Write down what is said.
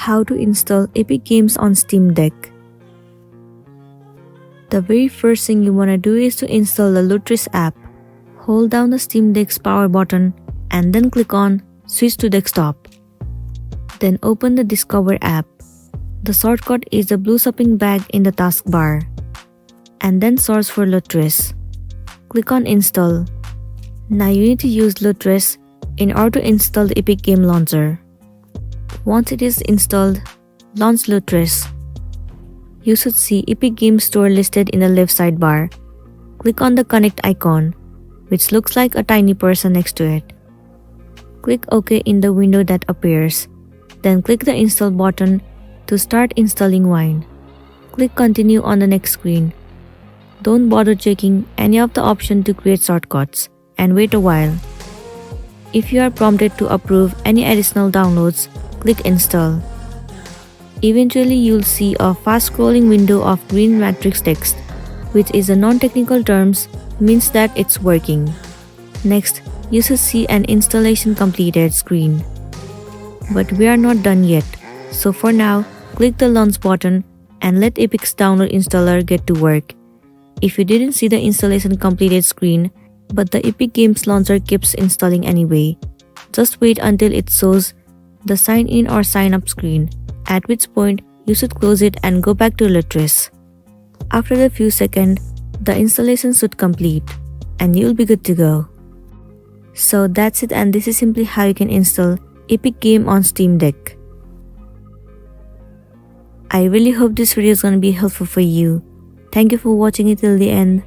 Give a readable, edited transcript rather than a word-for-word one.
How to install Epic Games on Steam Deck. The very first thing you want to do is to install the Lutris app. Hold down the Steam Deck's power button and then click on Switch to Desktop. Then open the Discover app. The shortcut is the blue shopping bag in the taskbar. And then search for Lutris. Click on Install. Now you need to use Lutris in order to install the Epic Game Launcher. Once it is installed, launch Lutris. You should see Epic Games Store listed in the left sidebar. Click on the Connect icon, which looks like a tiny person next to it. Click OK in the window that appears. Then click the Install button to start installing Wine. Click Continue on the next screen. Don't bother checking any of the options to create shortcuts, and wait a while. If you are prompted to approve any additional downloads, click Install. Eventually, you'll see a fast-scrolling window of green matrix text, which is a non-technical terms, means that it's working. Next, you should see an installation completed screen. But we are not done yet, so for now, click the Launch button and let Epic's download installer get to work. If you didn't see the installation completed screen, but the Epic Games Launcher keeps installing anyway, just wait until it shows the sign in or sign up screen, at which point you should close it and go back to Lutris. After a few seconds, the installation should complete, and you'll be good to go. So that's it, and this is simply how you can install Epic Game on Steam Deck. I really hope this video is gonna be helpful for you. Thank you for watching it till the end.